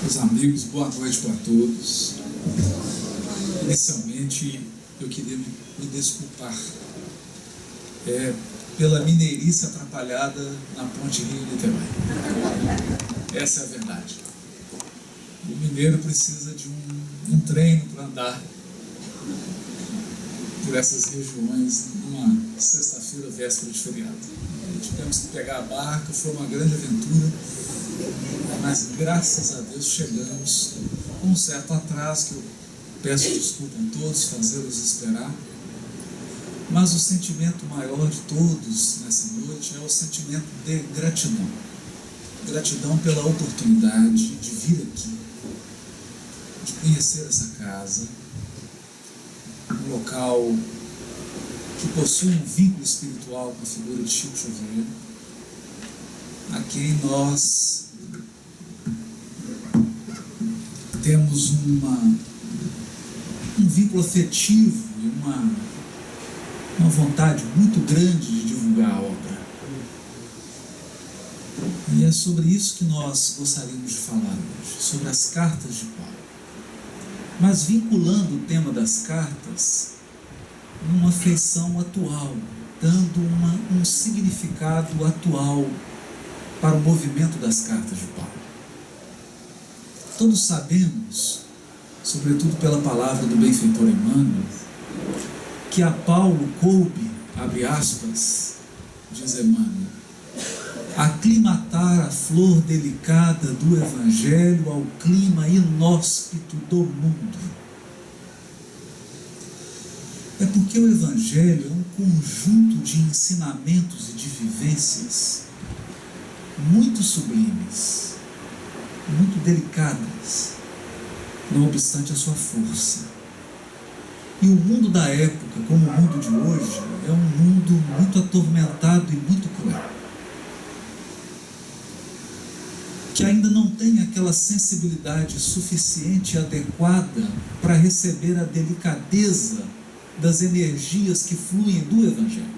Meus amigos, boa noite para todos. Inicialmente, eu queria me desculpar pela mineirice atrapalhada na ponte Rio-Niterói. Essa é a verdade. O mineiro precisa de um treino para andar por essas regiões numa sexta-feira, véspera de feriado. Tivemos que pegar a barca, foi uma grande aventura, mas graças a Deus chegamos com um certo atraso, que eu peço desculpa a todos, fazê-los esperar. Mas o sentimento maior de todos nessa noite é o sentimento de gratidão. Gratidão pela oportunidade de vir aqui, de conhecer essa casa, um local que possui um vínculo espiritual com a figura de Chico Xavier, a quem nós temos um vínculo afetivo e uma vontade muito grande de divulgar a obra. E é sobre isso que nós gostaríamos de falar hoje, sobre as cartas de Paulo. Mas vinculando o tema das cartas numa feição atual, dando um significado atual para o movimento das cartas de Paulo. Todos sabemos, sobretudo pela palavra do benfeitor Emmanuel, que a Paulo coube, abre aspas, diz Emmanuel, aclimatar a flor delicada do Evangelho ao clima inóspito do mundo. É porque o Evangelho é um conjunto de ensinamentos e de vivências muito sublimes, muito delicadas, não obstante a sua força. E o mundo da época, como o mundo de hoje, é um mundo muito atormentado e muito cruel, que ainda não tem aquela sensibilidade suficiente e adequada para receber a delicadeza das energias que fluem do Evangelho,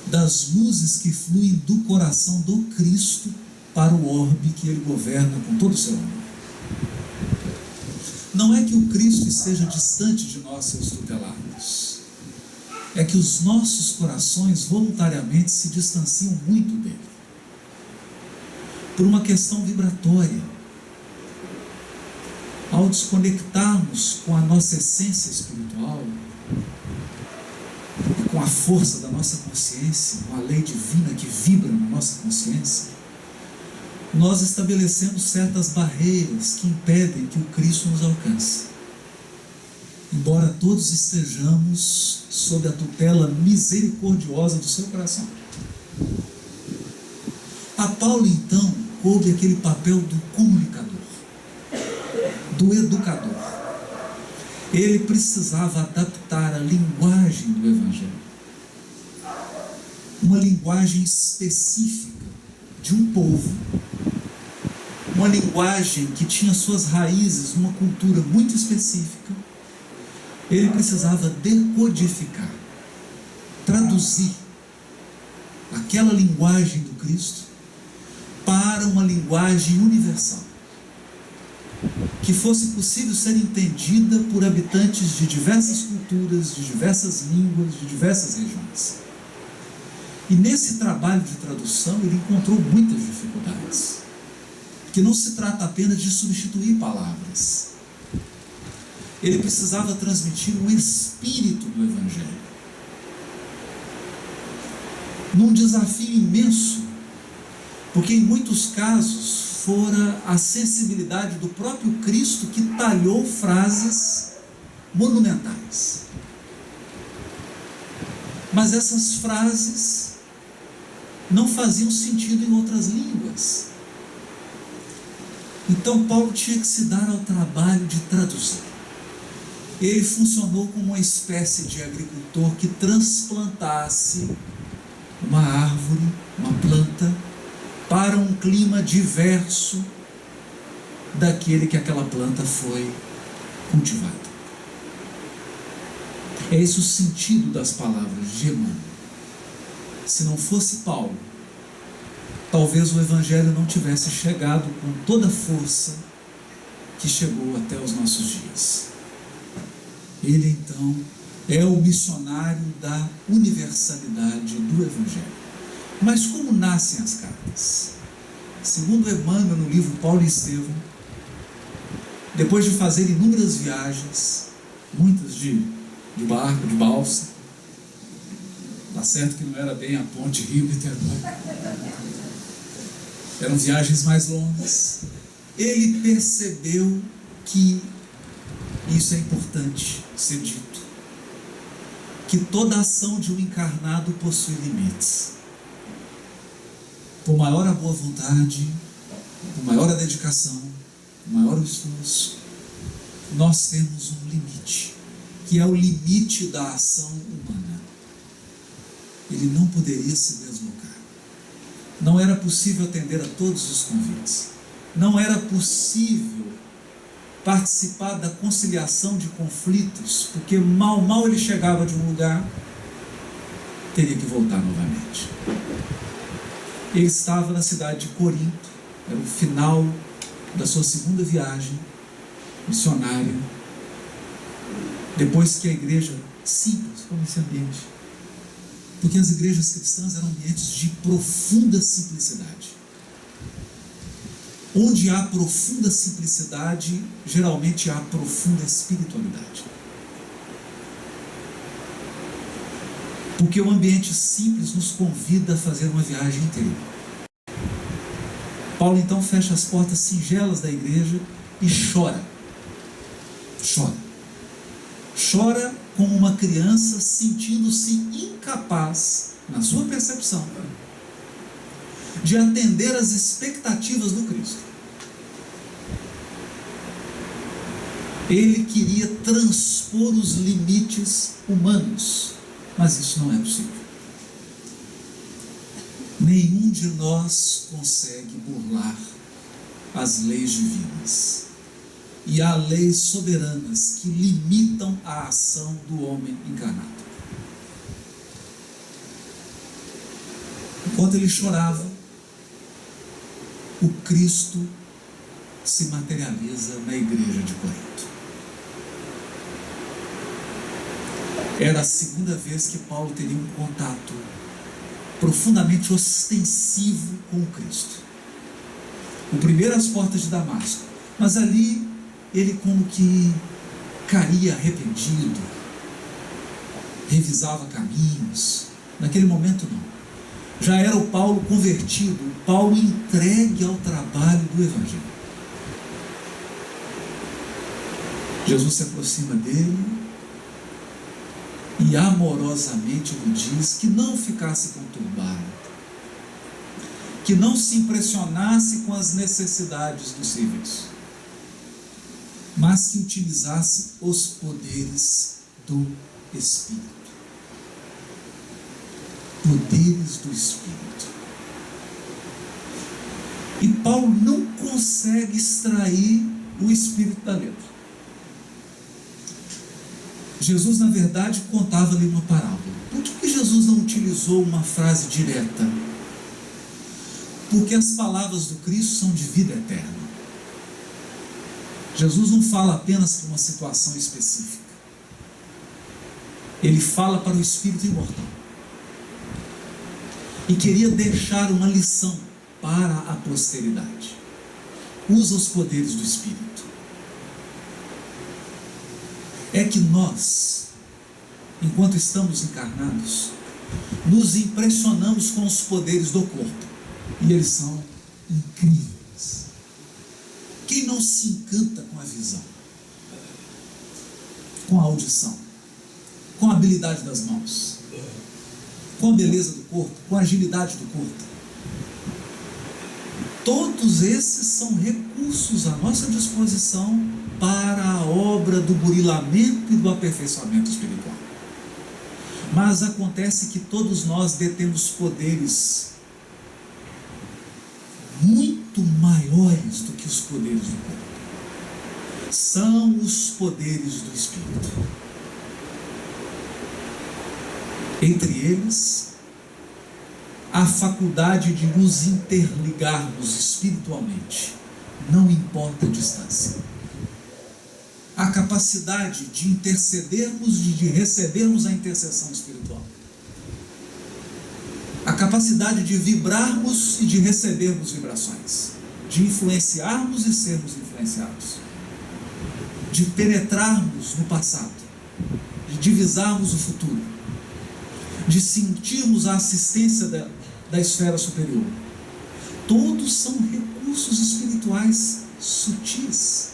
das luzes que fluem do coração do Cristo para o orbe que Ele governa com todo o seu amor. Não é que o Cristo esteja distante de nós, seus tutelados. É que os nossos corações voluntariamente se distanciam muito dele, por uma questão vibratória. Ao desconectarmos com a nossa essência espiritual, e com a força da nossa consciência, com a lei divina que vibra na nossa consciência, nós estabelecemos certas barreiras que impedem que o Cristo nos alcance. Embora todos estejamos sob a tutela misericordiosa do seu coração. A Paulo, então, coube aquele papel do comunicador, do educador. Ele precisava adaptar a linguagem do Evangelho, uma linguagem específica de um povo, uma linguagem que tinha suas raízes numa cultura muito específica. Ele precisava decodificar, traduzir aquela linguagem do Cristo para uma linguagem universal, que fosse possível ser entendida por habitantes de diversas culturas, de diversas línguas, de diversas regiões. E nesse trabalho de tradução ele encontrou muitas dificuldades, que não se trata apenas de substituir palavras. Ele precisava transmitir o espírito do Evangelho, num desafio imenso, porque em muitos casos fora a sensibilidade do próprio Cristo que talhou frases monumentais. Mas essas frases não faziam sentido em outras línguas. Então Paulo tinha que se dar ao trabalho de traduzir. Ele funcionou como uma espécie de agricultor que transplantasse uma árvore, uma planta, para um clima diverso daquele que aquela planta foi cultivada. É esse o sentido das palavras de Emmanuel. Se não fosse Paulo, talvez o Evangelho não tivesse chegado com toda a força que chegou até os nossos dias. Ele, então, é o missionário da universalidade do Evangelho. Mas como nascem as cartas? Segundo Emmanuel, no livro Paulo e Estevão, depois de fazer inúmeras viagens, muitas de barco, de balsa, tá certo que não era bem a ponte Rio-Niterói, eram viagens mais longas, ele percebeu que isso é importante ser dito, que toda ação de um encarnado possui limites. Por maior a boa vontade, por maior a dedicação, por maior o esforço, nós temos um limite, que é o limite da ação humana. Ele não poderia se deslocar. Não era possível atender a todos os convites. Não era possível participar da conciliação de conflitos, porque mal ele chegava de um lugar, teria que voltar novamente. Ele estava na cidade de Corinto, era o final da sua segunda viagem missionária, depois que a igreja simples, como esse ambiente, porque as igrejas cristãs eram ambientes de profunda simplicidade. Onde há profunda simplicidade, geralmente há profunda espiritualidade. Porque o ambiente simples nos convida a fazer uma viagem interior. Paulo então fecha as portas singelas da igreja e chora. Chora como uma criança sentindo-se incapaz, na sua percepção, de atender às expectativas do Cristo. Ele queria transpor os limites humanos, mas isso não é possível. Nenhum de nós consegue burlar as leis divinas. E há leis soberanas que limitam a ação do homem encarnado. Enquanto ele chorava, o Cristo se materializa na igreja de Corinto. Era a segunda vez que Paulo teria um contato profundamente ostensivo com o Cristo. O primeiro às portas de Damasco, mas ali ele como que caía arrependido, revisava caminhos. Naquele momento não. Já era o Paulo convertido, o Paulo entregue ao trabalho do Evangelho. Jesus se aproxima dele e amorosamente lhe diz que não ficasse conturbado, que não se impressionasse com as necessidades do serviço, mas que utilizasse os poderes do Espírito. Poderes do Espírito. E Paulo não consegue extrair o Espírito da letra. Jesus, na verdade, contava-lhe uma parábola. Por que Jesus não utilizou uma frase direta? Porque as palavras do Cristo são de vida eterna. Jesus não fala apenas para uma situação específica. Ele fala para o espírito imortal. E queria deixar uma lição para a posteridade. Usa os poderes do Espírito. É que nós, enquanto estamos encarnados, nos impressionamos com os poderes do corpo. E eles são incríveis. Quem não se encanta com a visão? Com a audição? Com a habilidade das mãos? Com a beleza do corpo? Com a agilidade do corpo? Todos esses são recursos à nossa disposição para a obra do burilamento e do aperfeiçoamento espiritual. Mas acontece que todos nós detemos poderes muito maiores do que os poderes do corpo. São os poderes do Espírito. Entre eles, a faculdade de nos interligarmos espiritualmente, não importa a distância. A capacidade de intercedermos e de recebermos a intercessão espiritual. A capacidade de vibrarmos e de recebermos vibrações. De influenciarmos e sermos influenciados. De penetrarmos no passado. De divisarmos o futuro. De sentirmos a assistência da esfera superior. Todos são recursos espirituais sutis,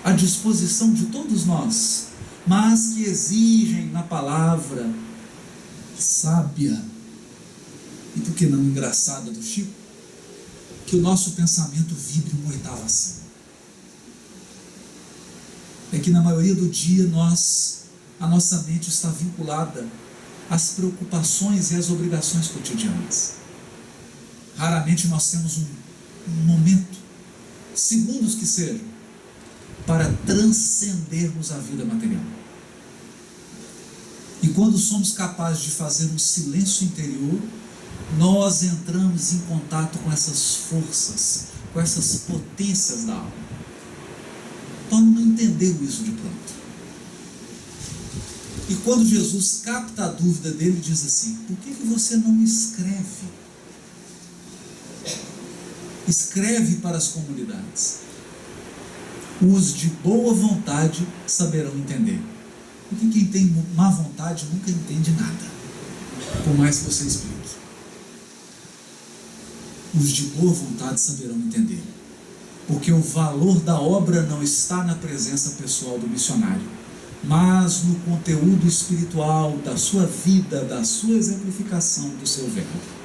à disposição de todos nós, mas que exigem na palavra sábia, e por que não engraçada do Chico, que o nosso pensamento vibre uma oitava acima. É que na maioria do dia a nossa mente está vinculada às preocupações e às obrigações cotidianas. Raramente nós temos um momento, segundos que sejam, para transcendermos a vida material. E quando somos capazes de fazer um silêncio interior, nós entramos em contato com essas forças, com essas potências da alma. Paulo não entendeu isso de pronto. E quando Jesus capta a dúvida dele, diz assim: por que você não escreve? Escreve para as comunidades. Os de boa vontade saberão entender. Porque quem tem má vontade nunca entende nada, por mais que você explique. Os de boa vontade saberão entender. Porque o valor da obra não está na presença pessoal do missionário, mas no conteúdo espiritual da sua vida, da sua exemplificação, do seu verbo.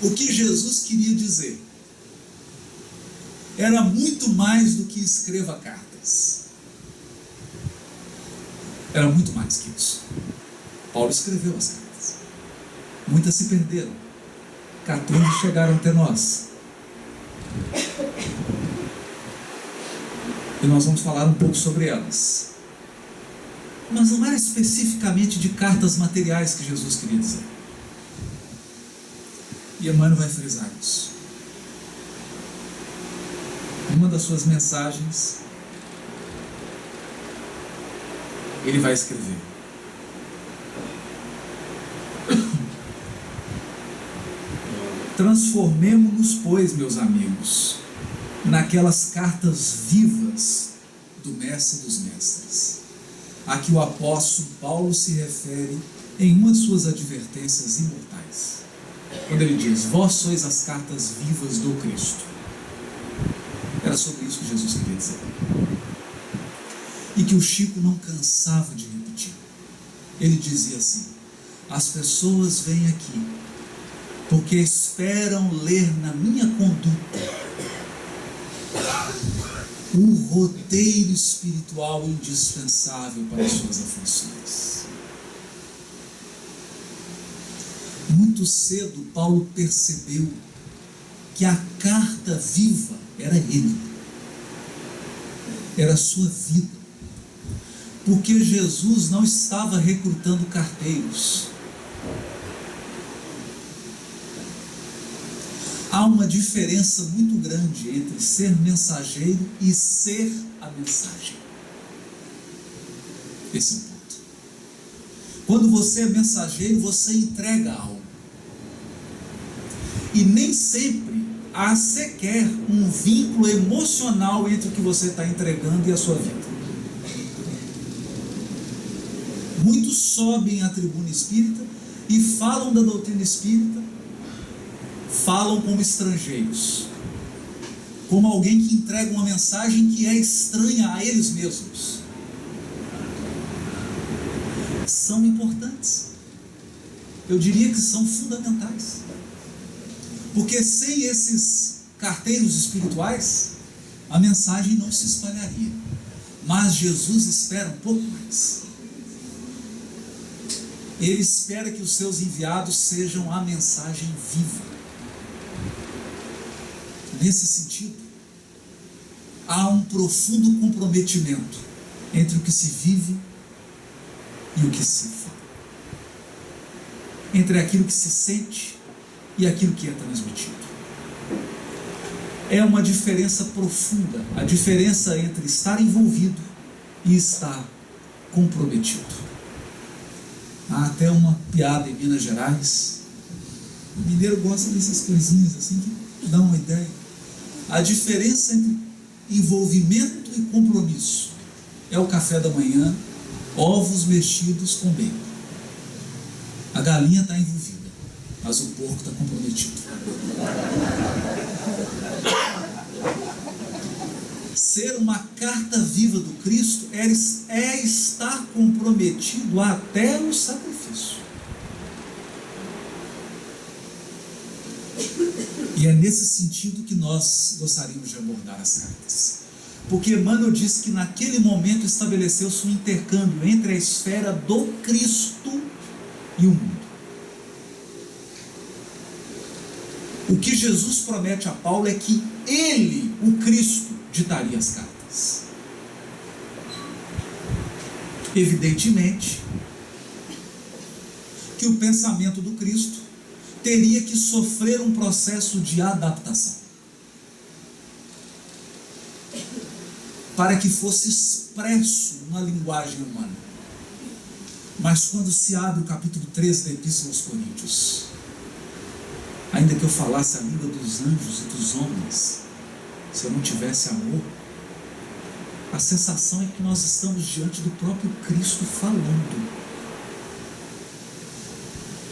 O que Jesus queria dizer era muito mais do que escreva cartas. Era muito mais que isso. Paulo escreveu as cartas. Muitas se perderam. 14 chegaram até nós. E nós vamos falar um pouco sobre elas. Mas não era especificamente de cartas materiais que Jesus queria dizer. E Emmanuel vai frisar isso. Uma das suas mensagens, ele vai escrever: transformemo-nos, pois, meus amigos, naquelas cartas vivas do Mestre dos Mestres, a que o apóstolo Paulo se refere em uma de suas advertências imortais, quando ele diz: vós sois as cartas vivas do Cristo. Era sobre isso que Jesus queria dizer. E que o Chico não cansava de repetir. Ele dizia assim: as pessoas vêm aqui porque esperam ler na minha conduta o roteiro espiritual indispensável para as suas aflições. Muito cedo, Paulo percebeu que a carta viva era ele, era a sua vida, porque Jesus não estava recrutando carteiros. Há uma diferença muito grande entre ser mensageiro e ser a mensagem. Esse é o ponto. Quando você é mensageiro, você entrega algo. E nem sempre há sequer um vínculo emocional entre o que você está entregando e a sua vida. Muitos sobem à tribuna espírita e falam da doutrina espírita, falam como estrangeiros, como alguém que entrega uma mensagem que é estranha a eles mesmos. São importantes. Eu diria que são fundamentais. Porque sem esses carteiros espirituais, a mensagem não se espalharia. Mas Jesus espera um pouco mais. Ele espera que os seus enviados sejam a mensagem viva. Nesse sentido, há um profundo comprometimento entre o que se vive e o que se fala. entre aquilo que se sente e aquilo que é transmitido. É uma diferença profunda, a diferença entre estar envolvido e estar comprometido. Há até uma piada em Minas Gerais. O mineiro gosta dessas coisinhas assim que dão uma ideia. A diferença entre envolvimento e compromisso é o café da manhã, ovos mexidos com bacon. A galinha está envolvida, mas o porco está comprometido. Ser uma carta viva do Cristo é estar comprometido até o sacrifício. E é nesse sentido que nós gostaríamos de abordar as cartas. Porque Emmanuel diz que naquele momento estabeleceu-se um intercâmbio entre a esfera do Cristo e o mundo. O que Jesus promete a Paulo é que ele, o Cristo, ditaria as cartas. Evidentemente que o pensamento do Cristo teria que sofrer um processo de adaptação para que fosse expresso na linguagem humana. Mas quando se abre o capítulo 13 da Epístola aos Coríntios, ainda que eu falasse a língua dos anjos e dos homens, se eu não tivesse amor, a sensação é que nós estamos diante do próprio Cristo falando.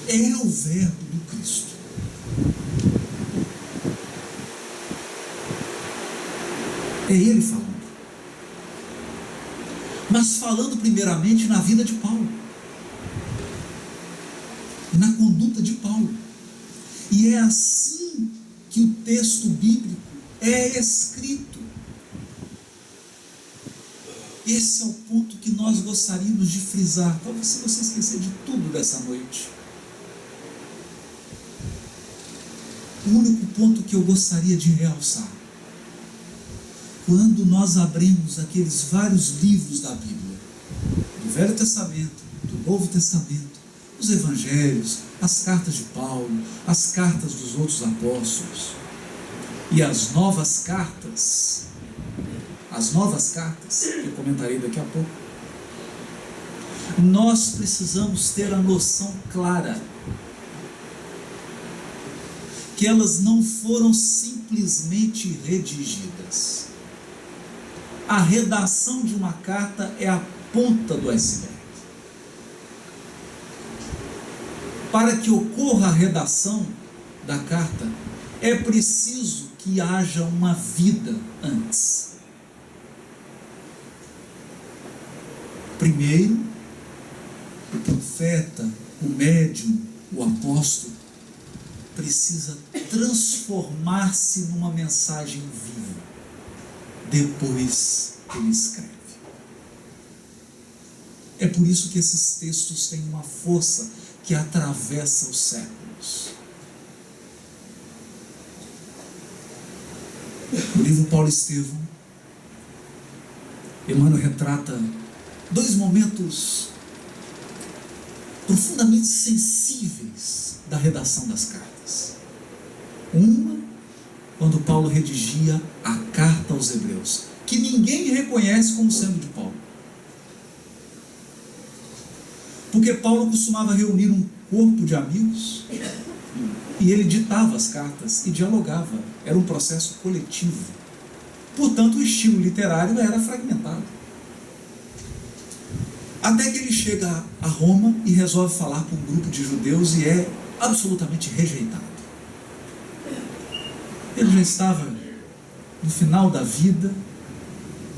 É o verbo do Cristo. É ele falando. Mas falando primeiramente na vida de Paulo. E na conduta de Paulo. E é assim que o texto bíblico é escrito. Esse é o ponto que nós gostaríamos de frisar. Talvez se você esquecer de tudo dessa noite. O único ponto que eu gostaria de realçar, quando nós abrimos aqueles vários livros da Bíblia, do Velho Testamento, do Novo Testamento, os Evangelhos, as cartas de Paulo, as cartas dos outros apóstolos e as novas cartas, que eu comentarei daqui a pouco, nós precisamos ter a noção clara que elas não foram simplesmente redigidas. A redação de uma carta é a ponta do iceberg. Para que ocorra a redação da carta, é preciso que haja uma vida antes. Primeiro, o profeta, o médium, o apóstolo, precisa transformar-se numa mensagem viva. Depois ele escreve. É por isso que esses textos têm uma força que atravessa os séculos. No livro Paulo Estevão, Emmanuel retrata dois momentos profundamente sensíveis da redação das cartas. Uma, quando Paulo redigia a carta aos Hebreus, que ninguém reconhece como sendo de Paulo. Porque Paulo costumava reunir um corpo de amigos e ele ditava as cartas e dialogava. Era um processo coletivo. Portanto, o estilo literário era fragmentado. Até que ele chega a Roma e resolve falar com um grupo de judeus e é absolutamente rejeitado. Ele já estava no final da vida,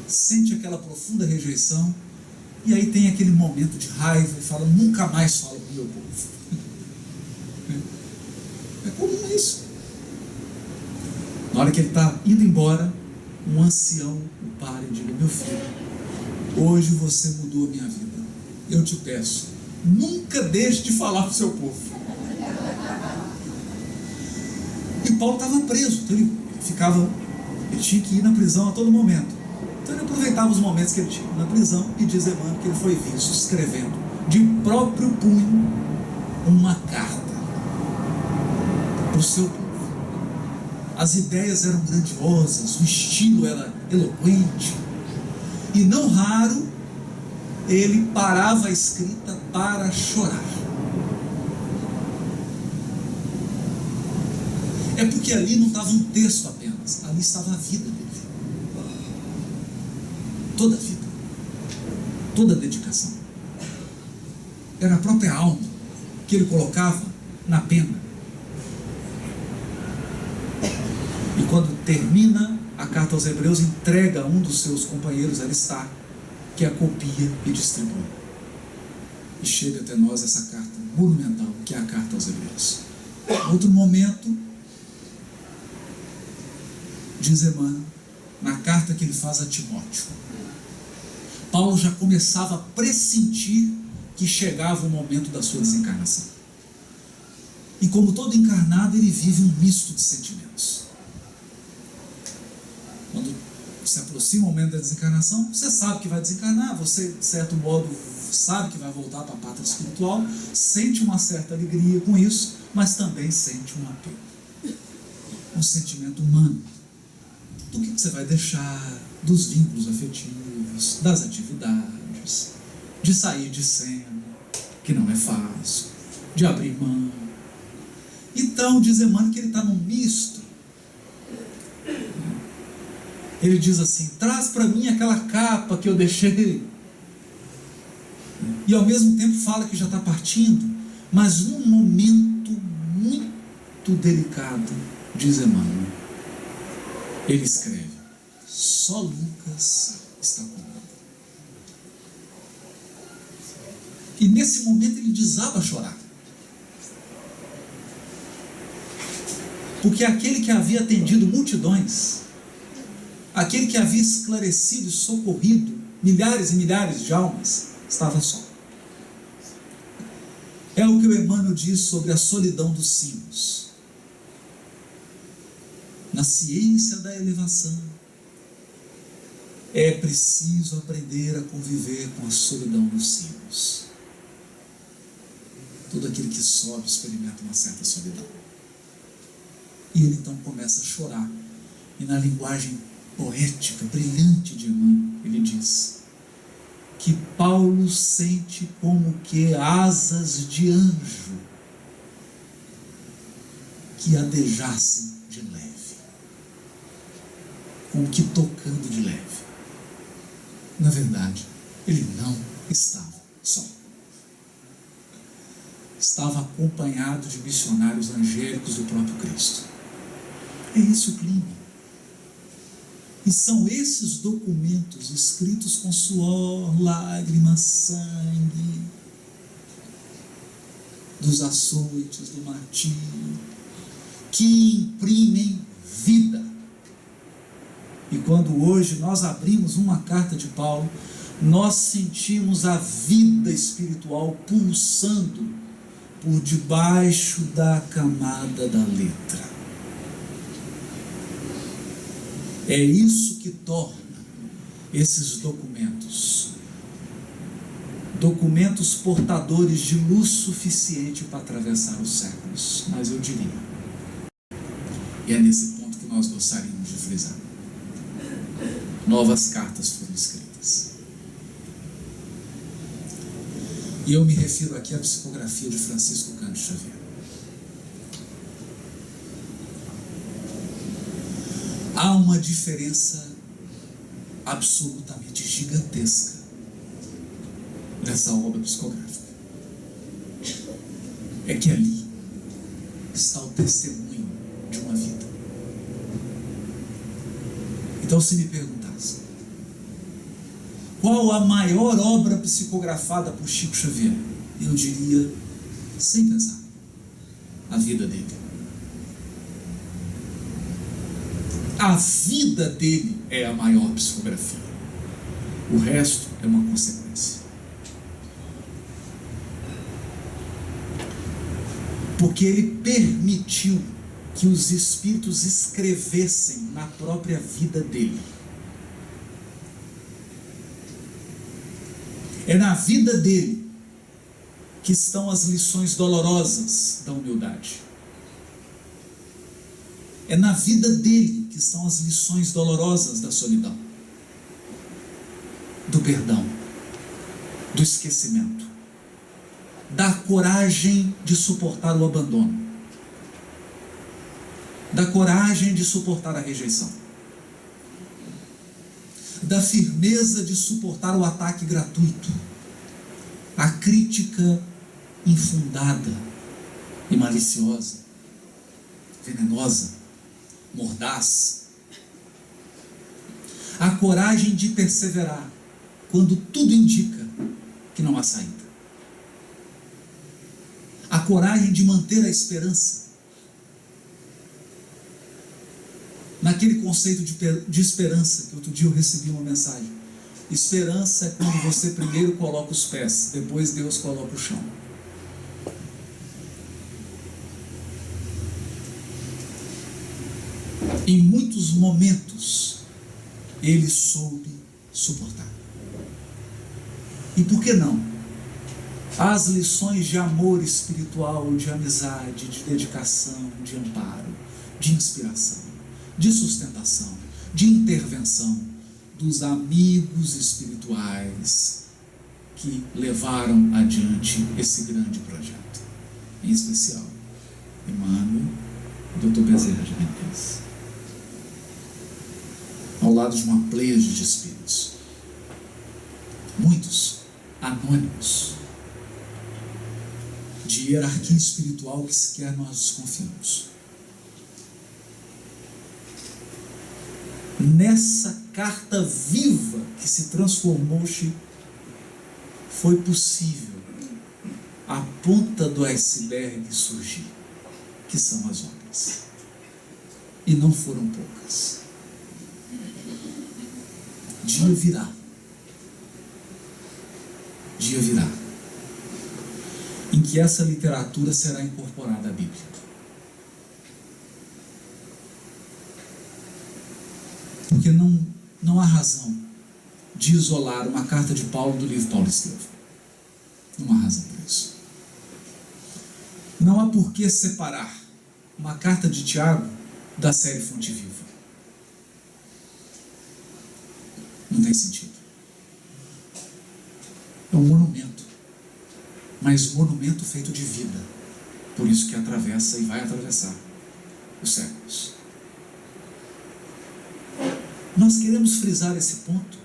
sente aquela profunda rejeição, e aí tem aquele momento de raiva e fala: nunca mais falo com o meu povo. É comum isso. Na hora que ele está indo embora, um ancião o para e diz: meu filho, hoje você mudou a minha vida. Eu te peço, nunca deixe de falar para o seu povo. E Paulo estava preso, então ele tinha que ir na prisão a todo momento. Então ele aproveitava os momentos que ele tinha na prisão e diz Emmanuel que ele foi visto escrevendo de próprio punho uma carta para o seu povo. As ideias eram grandiosas, o estilo era eloquente, e não raro ele parava a escrita para chorar. É porque ali não estava um texto apenas, ali estava a vida dele. Toda a vida, toda a dedicação. Era a própria alma que ele colocava na pena. E quando termina a carta aos Hebreus, entrega a um dos seus companheiros, Aristarco, que a copia e distribui. E chega até nós essa carta monumental, que é a carta aos Hebreus. Outro momento, diz Emmanuel, na carta que ele faz a Timóteo, Paulo já começava a pressentir que chegava o momento da sua desencarnação. E como todo encarnado, ele vive um misto de sentimentos. Quando se aproxima o momento da desencarnação, você sabe que vai desencarnar, você, de certo modo, sabe que vai voltar para a pátria espiritual, sente uma certa alegria com isso, mas também sente um apego. Um sentimento humano. Do que você vai deixar, dos vínculos afetivos, das atividades, de sair de cena, que não é fácil, de abrir mão. Então, diz Emmanuel que ele está num misto. Ele diz assim: traz para mim aquela capa que eu deixei. E ao mesmo tempo fala que já está partindo, mas num momento muito delicado, diz Emmanuel. Ele escreve: só Lucas está comigo. E nesse momento ele desaba a chorar. Porque aquele que havia atendido multidões, aquele que havia esclarecido e socorrido milhares e milhares de almas, estava só. É o que o Emmanuel diz sobre a solidão dos cimos. Na ciência da elevação, é preciso aprender a conviver com a solidão dos cimos. Todo aquele que sobe experimenta uma certa solidão. E ele então começa a chorar. E na linguagem poética, brilhante de Emmanuel, ele diz que Paulo sente como que asas de anjo que adejassem de leve. Como que tocando de leve. Na verdade, ele não estava só. Estava acompanhado de missionários angélicos do próprio Cristo. É esse o clima. E são esses documentos escritos com suor, lágrimas, sangue, dos açoites, do martírio, que imprimem vida. E quando hoje nós abrimos uma carta de Paulo, nós sentimos a vida espiritual pulsando por debaixo da camada da letra. É isso que torna esses documentos portadores de luz suficiente para atravessar os séculos. Mas eu diria, e é nesse ponto que nós gostaríamos de frisar, novas cartas foram escritas. E eu me refiro aqui à psicografia de Francisco Cândido Xavier. Há uma diferença absolutamente gigantesca nessa obra psicográfica. É que ali está o testemunho de uma vida. Então, se me perguntasse, qual a maior obra psicografada por Chico Xavier? Eu diria, sem pensar, a vida dele. A vida dele é a maior psicografia. O resto é uma consequência. Porque ele permitiu que os espíritos escrevessem na própria vida dele. É na vida dele que estão as lições dolorosas da humildade. É na vida dele que estão as lições dolorosas da solidão, do perdão, do esquecimento, da coragem de suportar o abandono, da coragem de suportar a rejeição, da firmeza de suportar o ataque gratuito, a crítica infundada e maliciosa, venenosa, mordaz, a coragem de perseverar quando tudo indica que não há saída, a coragem de manter a esperança, naquele conceito de esperança, que outro dia eu recebi uma mensagem. Esperança é quando você primeiro coloca os pés, depois Deus coloca o chão. Em muitos momentos, ele soube suportar. E por que não? As lições de amor espiritual, de amizade, de dedicação, de amparo, de inspiração, de sustentação, de intervenção dos amigos espirituais que levaram adiante esse grande projeto. Em especial, Emmanuel e Dr. Bezerra de Menezes. Ao lado de uma pleiade de espíritos. Muitos anônimos, de hierarquia espiritual que sequer nós desconfiamos. Nessa carta viva que se transformou-se, foi possível a ponta do iceberg surgir, que são as obras. E não foram poucas. Dia virá. Dia virá em que essa literatura será incorporada à Bíblia. Porque não há razão de isolar uma carta de Paulo do livro Paulo e Estevão. Não há razão para isso. Não há por que separar uma carta de Tiago da série Fonte Viva. Não tem sentido. É um monumento, mas monumento feito de vida. Por isso que atravessa e vai atravessar os séculos. Nós queremos frisar esse ponto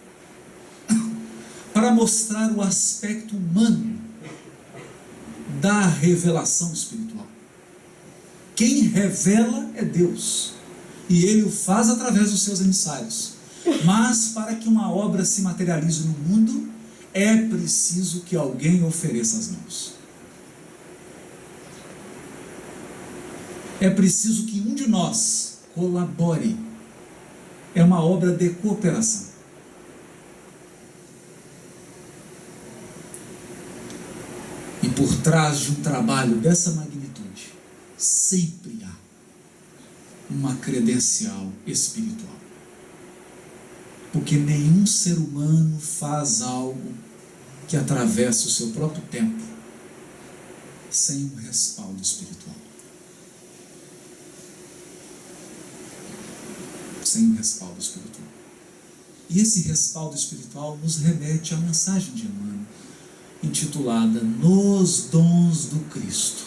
para mostrar o aspecto humano da revelação espiritual. Quem revela é Deus, e Ele o faz através dos seus emissários. Mas para que uma obra se materialize no mundo, é preciso que alguém ofereça as mãos. É preciso que um de nós colabore. É uma obra de cooperação. E por trás de um trabalho dessa magnitude, sempre há uma credencial espiritual. Porque nenhum ser humano faz algo que atravesse o seu próprio tempo sem um respaldo espiritual. Sem um respaldo espiritual. E esse respaldo espiritual nos remete à mensagem de Emmanuel, intitulada Nos Dons do Cristo.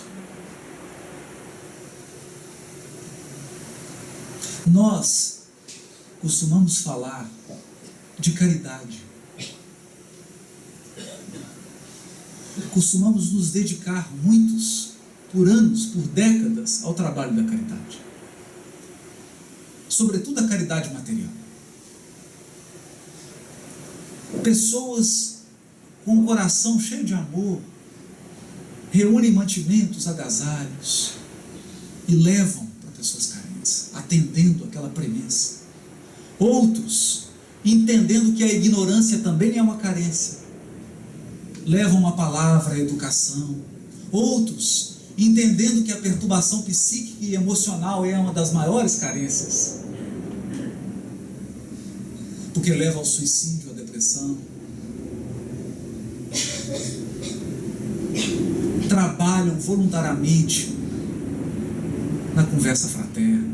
Nós costumamos falar de caridade. Costumamos nos dedicar, muitos, por anos, por décadas, ao trabalho da caridade. Sobretudo a caridade material. Pessoas com o coração cheio de amor reúnem mantimentos, agasalhos e levam para pessoas carentes, atendendo aquela premissa. Outros, entendendo que a ignorância também é uma carência, levam uma palavra, a educação. Outros, entendendo que a perturbação psíquica e emocional é uma das maiores carências, porque leva ao suicídio, à depressão. trabalham voluntariamente na conversa fraterna,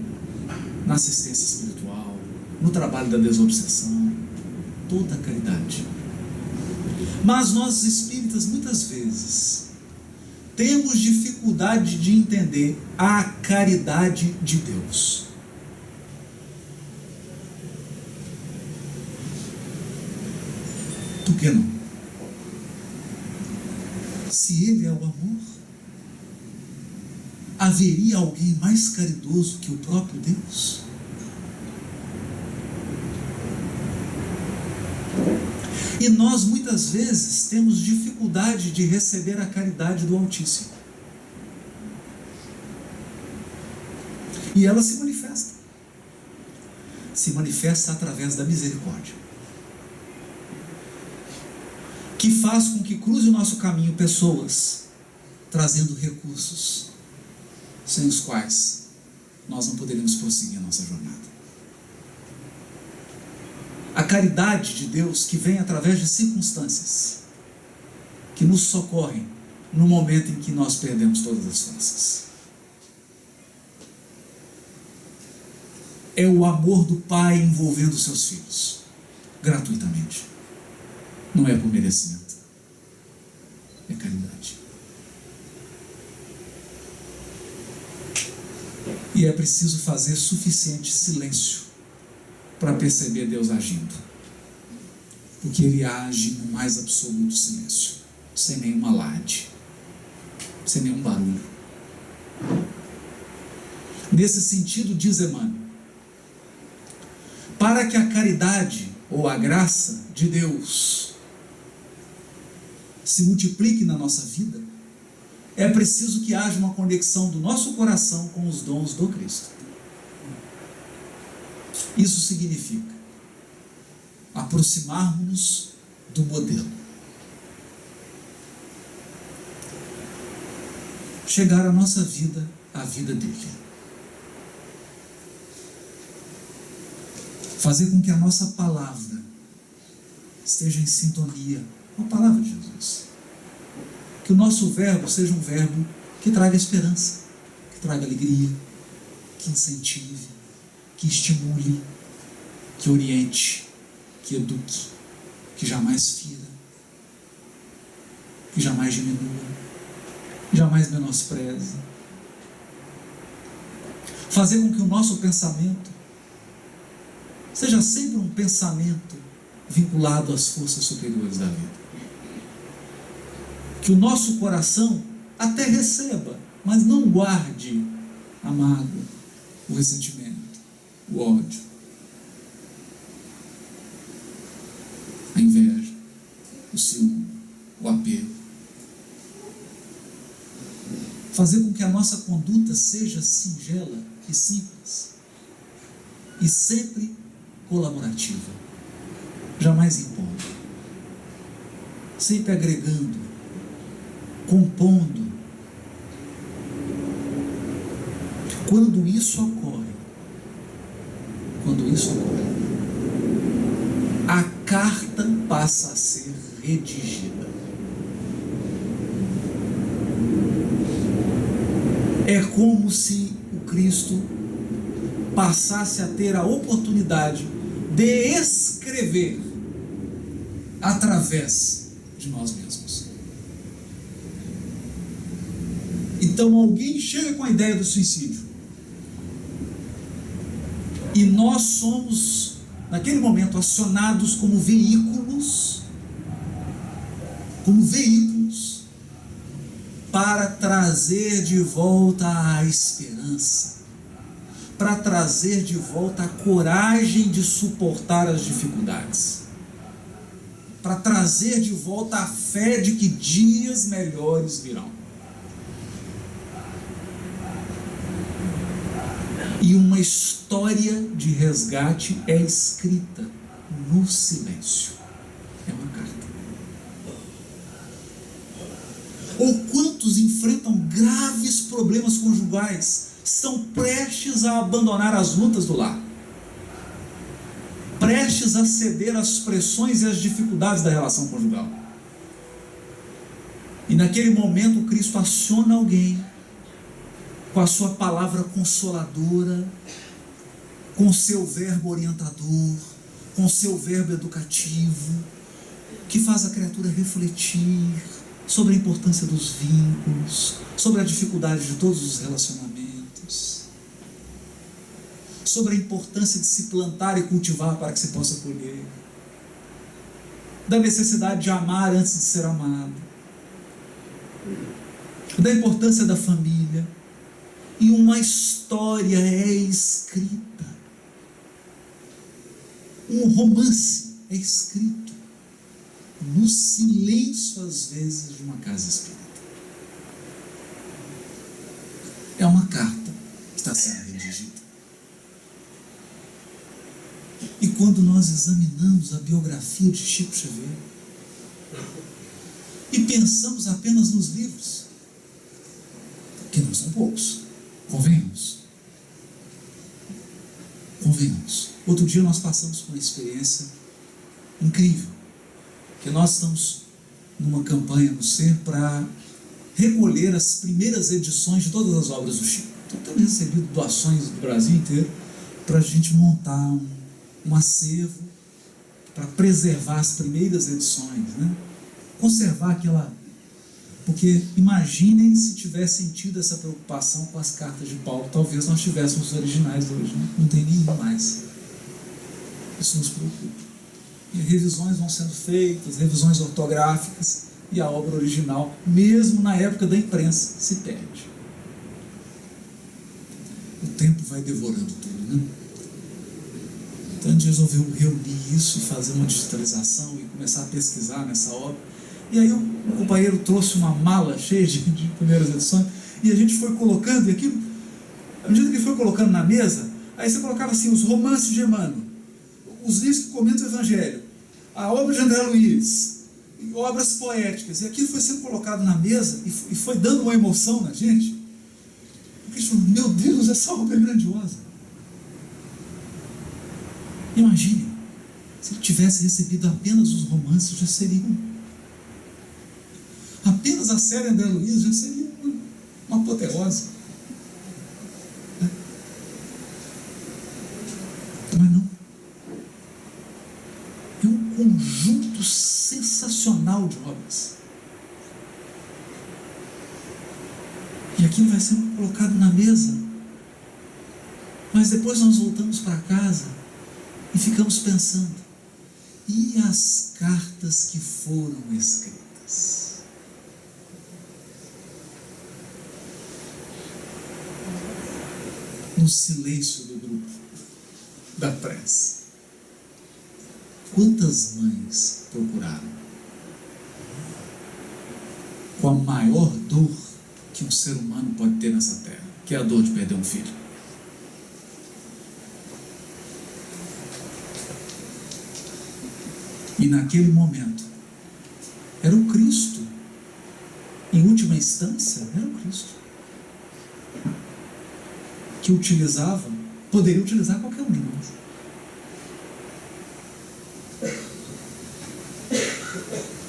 na assistência espiritual, no trabalho da desobsessão, toda a caridade. Mas nós espíritas muitas vezes temos dificuldade de entender a caridade de Deus. Por que não? Se Ele é o amor, haveria alguém mais caridoso que o próprio Deus? E nós muitas vezes temos dificuldade de receber a caridade do Altíssimo. E ela se manifesta. Se manifesta através da misericórdia, que faz com que cruze o nosso caminho pessoas, trazendo recursos, sem os quais nós não poderíamos prosseguir a nossa jornada. A caridade de Deus que vem através de circunstâncias que nos socorrem no momento em que nós perdemos todas as forças. É o amor do Pai envolvendo seus filhos, gratuitamente. Não é por merecimento, é caridade. E é preciso fazer suficiente silêncio para perceber Deus agindo, porque Ele age no mais absoluto silêncio, sem nenhum alarde, sem nenhum barulho. Nesse sentido, diz Emmanuel, para que a caridade ou a graça de Deus se multiplique na nossa vida, é preciso que haja uma conexão do nosso coração com os dons do Cristo. Isso significa aproximarmos do modelo, chegar a nossa vida à vida dele, fazer com que a nossa palavra esteja em sintonia com a palavra de Jesus, que o nosso verbo seja um verbo que traga esperança, que traga alegria, que incentive, que estimule, que oriente, que eduque, que jamais fira, que jamais diminua, que jamais menospreze. Fazer com que o nosso pensamento seja sempre um pensamento vinculado às forças superiores da vida. Que o nosso coração até receba, mas não guarde a mágoa, o ressentimento, o ódio, a inveja, o ciúme, o apego. Fazer com que a nossa conduta seja singela e simples, e sempre colaborativa, jamais impondo, sempre agregando, compondo. Quando isso ocorre, a carta passa a ser redigida. É como se o Cristo passasse a ter a oportunidade de escrever através de nós mesmos. Então alguém chega com a ideia do suicídio e nós somos, naquele momento, acionados como veículos para trazer de volta a esperança, para trazer de volta a coragem de suportar as dificuldades, para trazer de volta a fé de que dias melhores virão. E uma história de resgate é escrita no silêncio. É uma carta. Ou quantos enfrentam graves problemas conjugais, estão prestes a abandonar as lutas do lar, prestes a ceder às pressões e às dificuldades da relação conjugal. E naquele momento Cristo aciona alguém com a sua palavra consoladora, com o seu verbo orientador, com o seu verbo educativo, que faz a criatura refletir sobre a importância dos vínculos, sobre a dificuldade de todos os relacionamentos, sobre a importância de se plantar e cultivar para que se possa colher, da necessidade de amar antes de ser amado, da importância da família. E uma história é escrita, um romance é escrito no silêncio, às vezes, de uma casa espírita. É uma carta que está sendo redigida. E quando nós examinamos a biografia de Chico Xavier e pensamos apenas nos livros, que não são poucos, convenhamos. Outro dia nós passamos por uma experiência incrível, que nós estamos numa campanha no SER para recolher as primeiras edições de todas as obras do Chico. Então temos recebido doações do Brasil inteiro para a gente montar um acervo para preservar as primeiras edições, né? Conservar aquela... Porque imaginem se tivessem tido essa preocupação com as cartas de Paulo, talvez nós tivéssemos os originais hoje, né? Não tem nenhum mais. Isso nos preocupa. E revisões vão sendo feitas, revisões ortográficas, e a obra original, mesmo na época da imprensa, se perde. O tempo vai devorando tudo, né? Então a gente resolveu reunir isso, fazer uma digitalização e começar a pesquisar nessa obra. E aí o companheiro trouxe uma mala cheia de primeiras edições, e a gente foi colocando, e aquilo, à medida que ele foi colocando na mesa, aí você colocava assim, os romances de Emmanuel, os livros que comentam o Evangelho, a obra de André Luiz, obras poéticas, e aquilo foi sendo colocado na mesa, e foi dando uma emoção na gente, porque a gente falou, meu Deus, essa obra é grandiosa. Imagine, se ele tivesse recebido apenas os romances, já seriam... Apenas a série André Luiz já seria uma apoteose. Mas não. É um conjunto sensacional de obras. E aquilo vai sendo colocado na mesa. Mas depois nós voltamos para casa e ficamos pensando, e as cartas que foram escritas? No silêncio do grupo, da prece. Quantas mães procuraram? Com a maior dor que um ser humano pode ter nessa terra, que é a dor de perder um filho. E naquele momento, era o Cristo. Em última instância, era o Cristo. Que utilizava, poderia utilizar qualquer um de nós.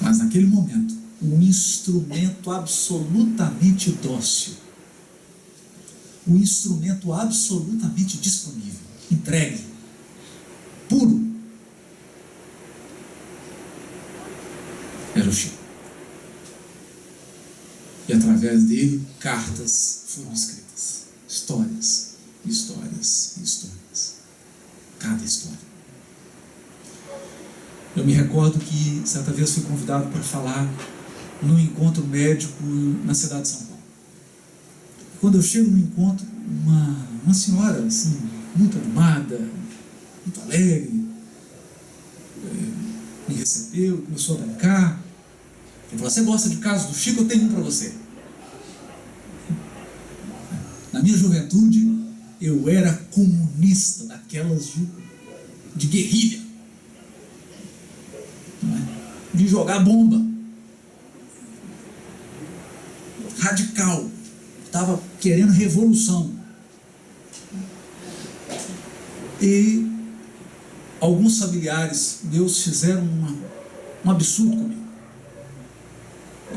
Mas naquele momento, um instrumento absolutamente dócil, um instrumento absolutamente disponível, entregue, puro, era o Chico. E através dele, cartas foram escritas. Histórias, histórias, histórias. Cada história. Eu me recordo que certa vez fui convidado para falar num encontro médico na cidade de São Paulo. Quando eu chego no encontro, uma senhora assim, muito animada, muito alegre, me recebeu, começou a brincar. Ele falou, você gosta de casos do Chico? Eu tenho um para você. Na minha juventude, eu era comunista, daquelas de guerrilha, de jogar bomba, radical, estava querendo revolução. E alguns familiares meus fizeram um absurdo comigo.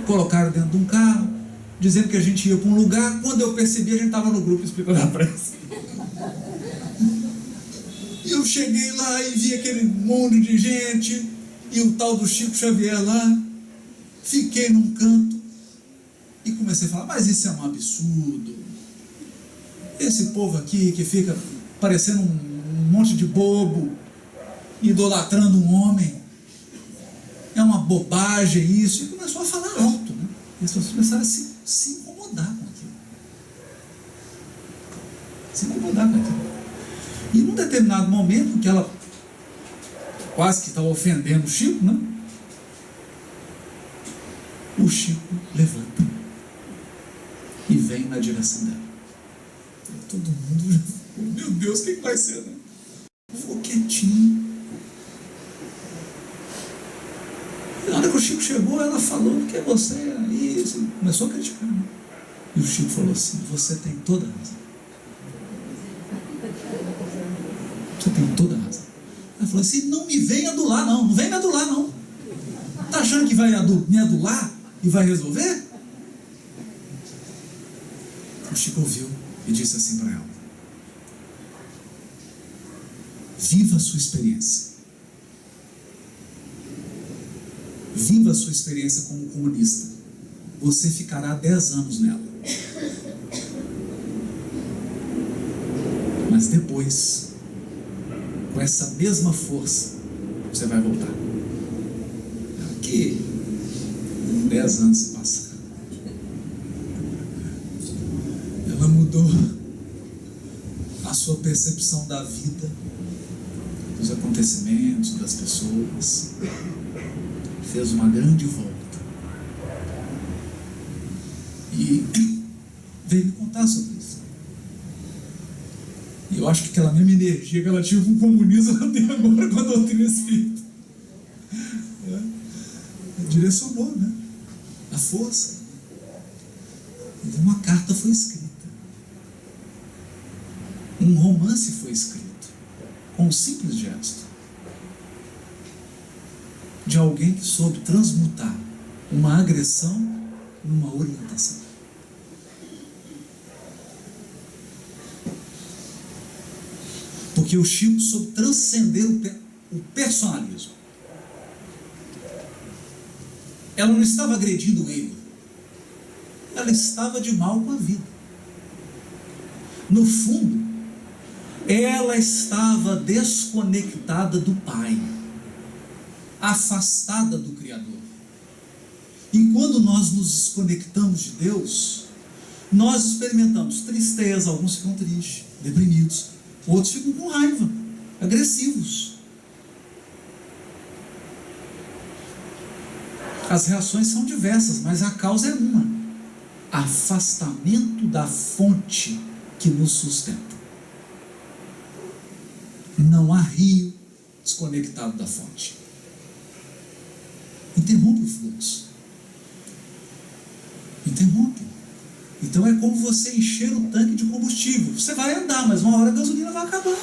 colocaram dentro de um carro, dizendo que a gente ia para um lugar. Quando eu percebi, a gente estava no grupo explicando a pressa. E eu cheguei lá e vi aquele monte de gente, e o tal do Chico Xavier lá. Fiquei num canto e comecei a falar, mas isso é um absurdo. Esse povo aqui que fica parecendo um monte de bobo, idolatrando um homem, é uma bobagem isso. E começou a falar alto, né? E as pessoas começaram a se incomodar com aquilo. Se incomodar com aquilo. E num determinado momento, que ela quase que estava ofendendo o Chico, né? O Chico levanta e vem na direção dela. Todo mundo já ficou, meu Deus, o que vai ser, né? Ficou quietinho. E na hora que o Chico chegou, ela falou, porque você é isso, começou a criticar, né? E o Chico falou assim, você tem toda a razão. Você tem toda a razão. Ela falou assim, não me venha adular não, não vem me adular não. Tá achando que vai me adular e vai resolver? O Chico ouviu e disse assim para ela, viva a sua experiência. Viva a sua experiência como comunista. Você ficará 10 anos nela. Mas depois, com essa mesma força, você vai voltar. Aqui, 10 anos se passaram. Ela mudou a sua percepção da vida, dos acontecimentos, das pessoas. Fez uma grande volta. E veio me contar sobre isso. E eu acho que aquela mesma energia que ela tinha com o comunismo, ela tem agora com a doutrina espírita. Direcionou, né? A força. Então uma carta foi escrita. Um romance foi escrito. Com um simples gesto. De alguém que soube transmutar uma agressão numa orientação. Porque o Chico soube transcender o personalismo. Ela não estava agredindo ele. Ela estava de mal com a vida. No fundo, ela estava desconectada do Pai. Afastada do Criador. E quando nós nos desconectamos de Deus, nós experimentamos tristeza, alguns ficam tristes, deprimidos, outros ficam com raiva, agressivos. As reações são diversas, mas a causa é uma: afastamento da fonte que nos sustenta. Não há rio desconectado da fonte. Interrompe o fluxo. Interrompe. Então é como você encher o tanque de combustível. Você vai andar, mas uma hora a gasolina vai acabar.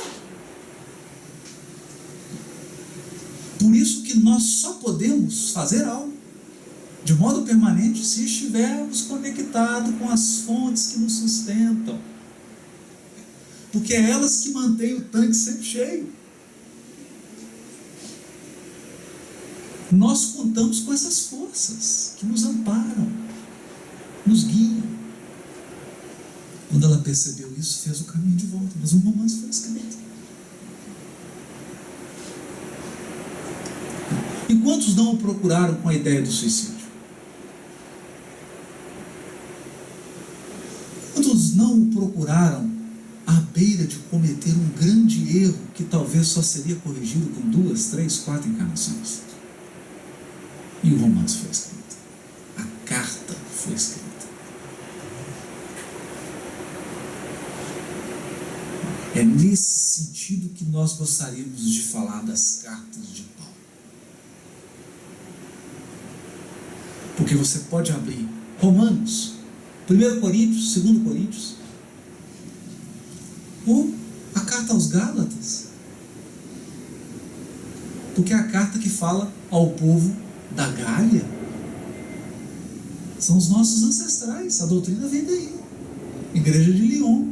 Por isso que nós só podemos fazer algo de modo permanente se estivermos conectados com as fontes que nos sustentam. Porque é elas que mantêm o tanque sempre cheio. Nós contamos com essas forças que nos amparam, nos guiam. Quando ela percebeu isso, fez o caminho de volta, mas um romance foi escrito. E quantos não o procuraram com a ideia do suicídio? Quantos não o procuraram à beira de cometer um grande erro que talvez só seria corrigido com 2, 3, 4 encarnações? E o romance foi escrito. A carta foi escrita. É nesse sentido que nós gostaríamos de falar das cartas de Paulo. Porque você pode abrir Romanos, 1 Coríntios, 2 Coríntios, ou a carta aos Gálatas. Porque é a carta que fala ao povo da Gália. São os nossos ancestrais, a doutrina vem daí. Igreja de Lyon.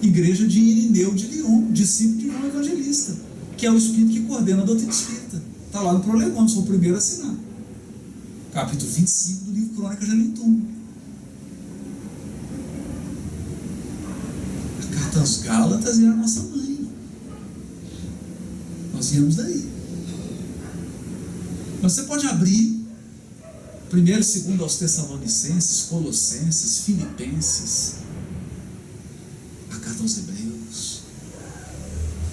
Igreja de Irineu de Lyon, discípulo de João Evangelista, que é o espírito que coordena a doutrina espírita. Está lá no Prolegômeno, sou o primeiro a assinar. Capítulo 25 do livro Crônica de Alentum. A carta aos Gálatas é a nossa mãe. Nós viemos daí. Você pode abrir primeiro e segundo aos Tessalonicenses, Colossenses, Filipenses, a carta aos Hebreus,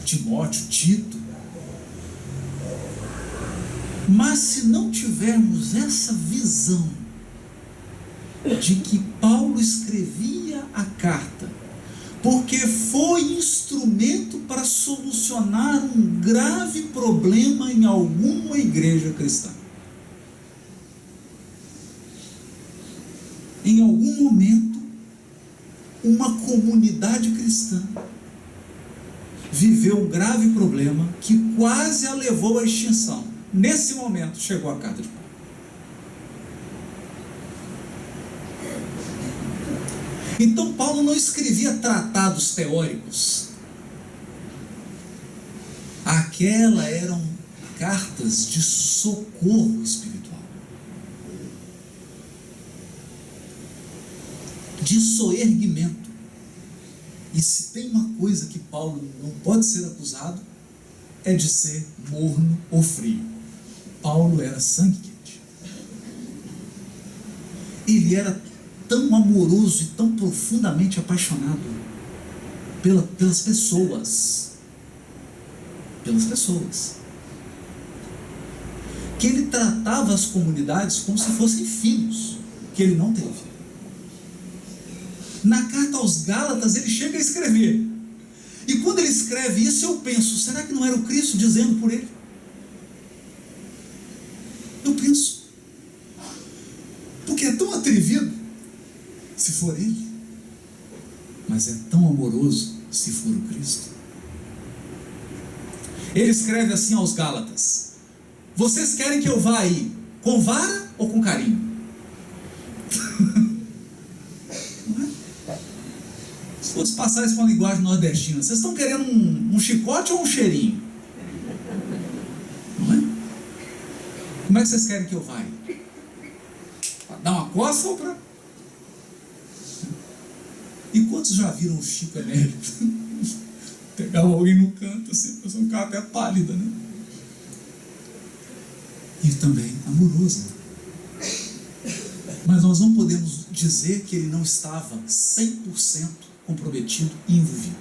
Timóteo, Tito. Mas se não tivermos essa visão de que Paulo escrevia a carta porque foi instrumento para solucionar um grave problema em alguma igreja cristã, em algum momento, uma comunidade cristã viveu um grave problema que quase a levou à extinção. Nesse momento chegou a carta de Paulo. Então Paulo não escrevia tratados teóricos. Aquelas eram cartas de socorro espiritual, de soerguimento. E se tem uma coisa que Paulo não pode ser acusado, é de ser morno ou frio. Paulo era sangue quente. Ele era tão amoroso e tão profundamente apaixonado pelas pessoas, que ele tratava as comunidades como se fossem filhos que ele não teve. Na carta aos Gálatas ele chega a escrever, e quando ele escreve isso eu penso, será que não era o Cristo dizendo por ele? Eu penso, porque é tão atrevido se for ele, mas é tão amoroso se for o Cristo. Ele escreve assim aos Gálatas: vocês querem que eu vá aí com vara ou com carinho? Não é? Se fosse passar isso para uma linguagem nordestina, vocês estão querendo um chicote ou um cheirinho? Não é? Como é que vocês querem que eu vá aí? Para dar uma coça ou para... E quantos já viram o Chico Emérito? Pegava alguém no canto, assim, a pessoa ficava até pálida, né? E também amoroso. Mas nós não podemos dizer que ele não estava 100% comprometido e envolvido.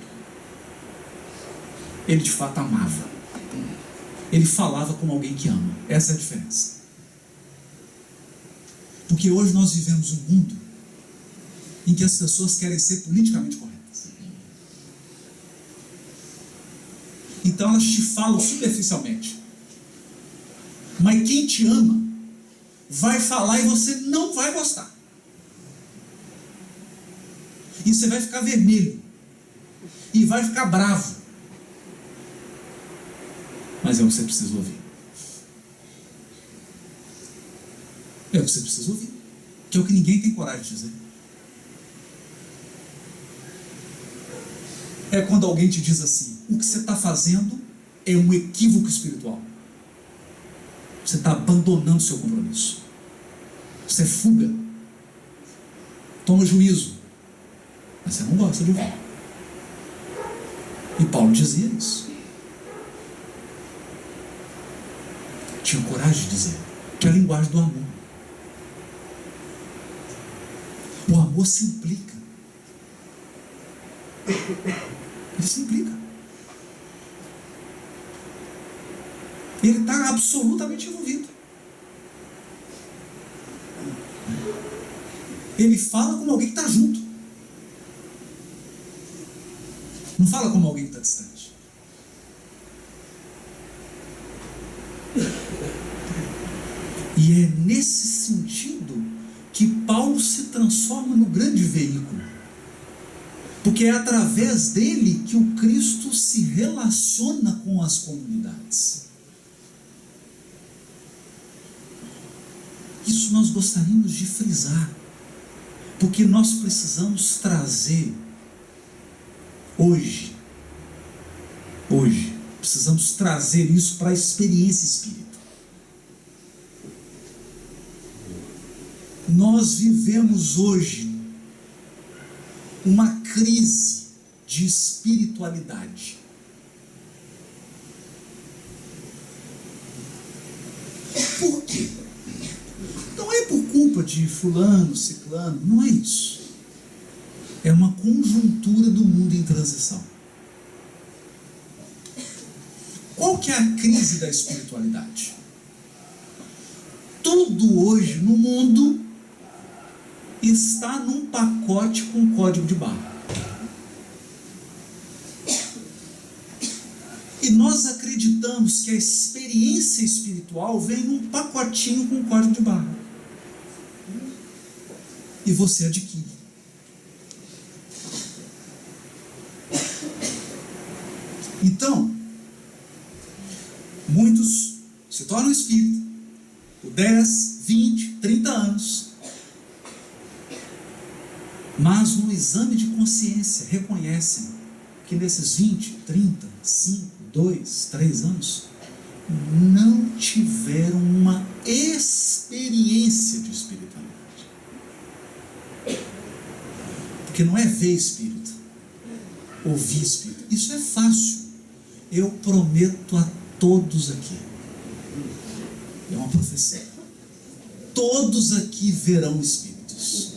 Ele de fato amava. Ele falava como alguém que ama. Essa é a diferença. Porque hoje nós vivemos um mundo em que as pessoas querem ser politicamente corretas. Então elas te falam superficialmente. Mas quem te ama vai falar e você não vai gostar. E você vai ficar vermelho. E vai ficar bravo. Mas é o que você precisa ouvir. É o que você precisa ouvir. Que é o que ninguém tem coragem de dizer. É quando alguém te diz assim: o que você está fazendo é um equívoco espiritual. Você está abandonando seu compromisso. Você fuga. Toma juízo. Mas você não gosta de ouvir. E Paulo dizia isso. Tinha coragem de dizer. Que é a linguagem do amor. O amor se implica. Ele se implica. Ele está absolutamente envolvido. Ele fala como alguém que está junto. Não fala como alguém que está distante. E é nesse sentido que Paulo se transforma no grande veículo. Porque é através dele que o Cristo se relaciona com as comunidades. Isso nós gostaríamos de frisar, porque nós precisamos trazer hoje, precisamos trazer isso para a experiência espírita. Nós vivemos hoje uma crise de espiritualidade. Por quê? Não é por culpa de fulano, ciclano, não é isso. É uma conjuntura do mundo em transição. Qual que é a crise da espiritualidade? Tudo hoje no mundo está num pacote com código de barra. E nós acreditamos que a experiência espiritual vem num pacotinho com código de barra. E você adquire. Então, muitos se tornam espíritas por 10, 20, 30 anos. Mas no exame de consciência reconhecem que nesses 20, 30, 5, 2, 3 anos não tiveram uma experiência de espiritualidade. Porque não é ver espírito, ouvir espírito. Isso é fácil. Eu prometo a todos aqui. É uma profecia. Todos aqui verão espíritos.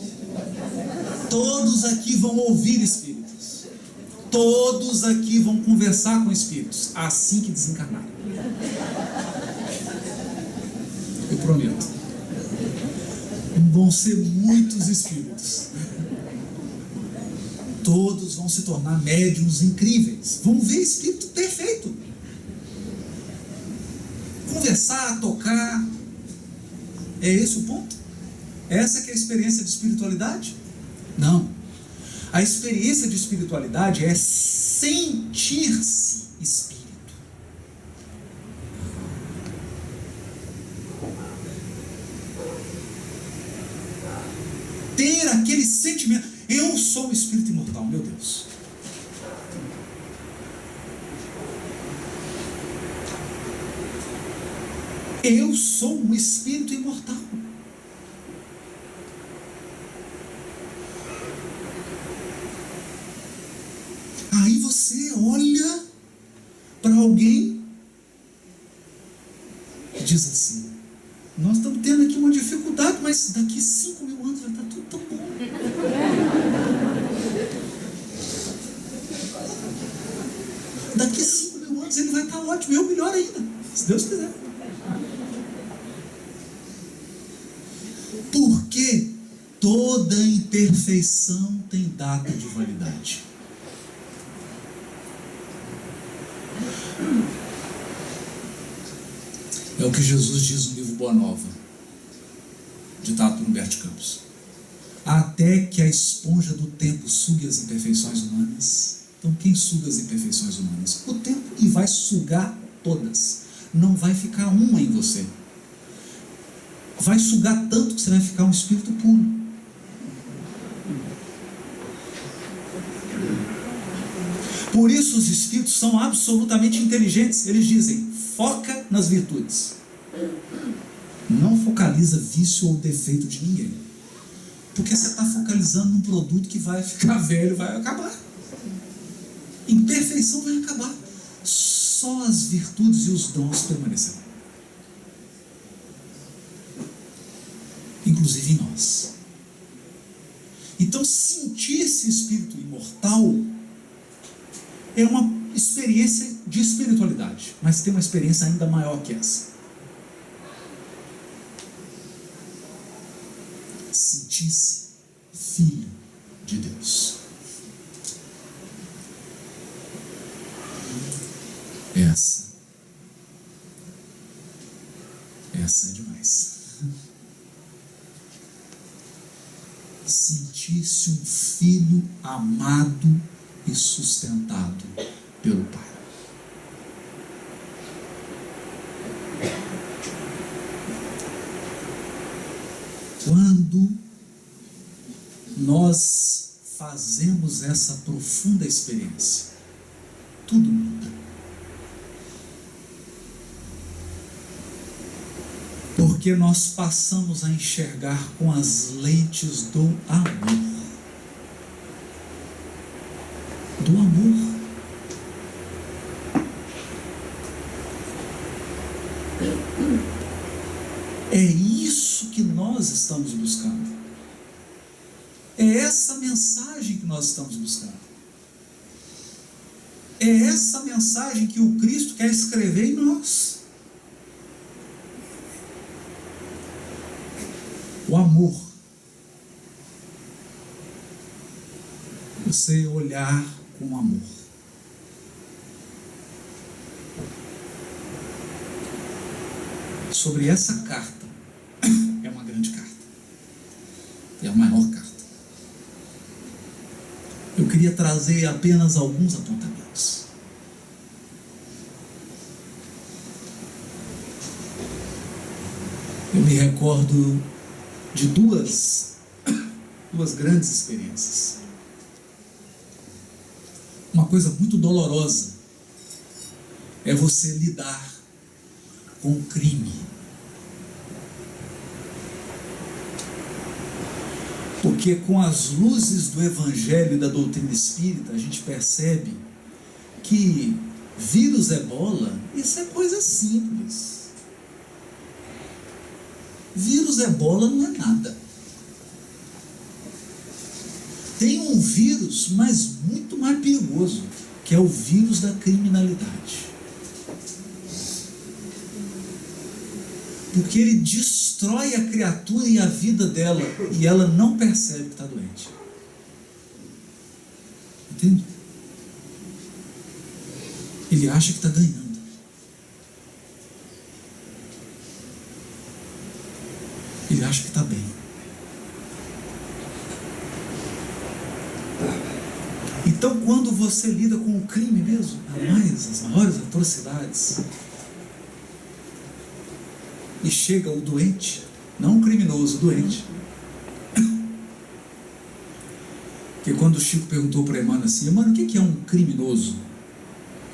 Todos aqui vão ouvir espíritos. Todos aqui vão conversar com espíritos assim que desencarnarem. Eu prometo. Vão ser muitos espíritos. Todos vão se tornar médiuns incríveis. Vão ver espírito perfeito. Conversar, tocar. É esse o ponto? Essa que é a experiência de espiritualidade? Não. A experiência de espiritualidade é sentir-se espírito. Ter aquele sentimento. Eu sou um espírito imortal, meu Deus. Eu sou um espírito imortal. Aí você olha para alguém e diz assim: nós estamos tendo aqui uma dificuldade, mas daqui 5.000 anos vai estar tudo tão bom. Daqui 5.000 anos ele vai estar ótimo, eu melhor ainda, se Deus quiser. Porque toda imperfeição tem data de validade. É o que Jesus diz no livro Boa Nova, ditado por Humberto Campos. Até que a esponja do tempo sugue as imperfeições humanas. Então quem suga as imperfeições humanas? O tempo, e vai sugar todas. Não vai ficar uma em você. Vai sugar tanto que você vai ficar um espírito puro. Por isso os espíritos são absolutamente inteligentes. Eles dizem: foca nas virtudes. Não focaliza vício ou defeito de ninguém. Porque você está focalizando num produto que vai ficar velho, vai acabar. Imperfeição vai acabar. Só as virtudes e os dons permanecerão. Inclusive em nós. Então, sentir-se espírito imortal é uma experiência de espiritualidade, mas tem uma experiência ainda maior que essa. Sentir-se filho de Deus. Essa é demais. Sentir-se um filho amado e sustentado pelo Pai. Quando nós fazemos essa profunda experiência, tudo muda. Porque nós passamos a enxergar com as lentes do amor. Do amor. É isso que nós estamos buscando. É essa mensagem que nós estamos buscando. É essa mensagem que o Cristo quer escrever em nós. O amor. Você olhar com amor. Sobre essa carta, é uma grande carta. É a maior carta. Eu queria trazer apenas alguns apontamentos. Eu me recordo de duas grandes experiências. Uma coisa muito dolorosa é você lidar com o crime. Porque com as luzes do Evangelho e da doutrina espírita, a gente percebe que vírus ebola, isso é coisa simples. Vírus ebola não é nada. Tem um vírus, mas muito mais perigoso, que é o vírus da criminalidade. Porque ele destrói a criatura e a vida dela, e ela não percebe que está doente. Entende? Ele acha que está ganhando. Ele acha que está bem. Então, quando você lida com o crime mesmo, as maiores atrocidades, e chega o doente, não o criminoso, o doente. Porque quando o Chico perguntou para Emmanuel assim, Emmanuel, o que é um criminoso?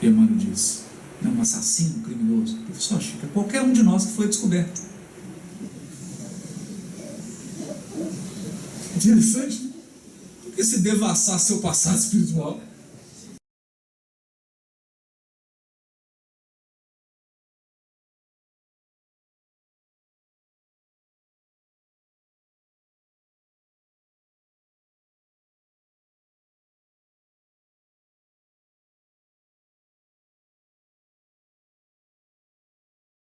E Emmanuel disse, não, um assassino, um criminoso. Ele falou, só Chico, é qualquer um de nós que foi descoberto. Interessante, né? Porque se devassar seu passado espiritual,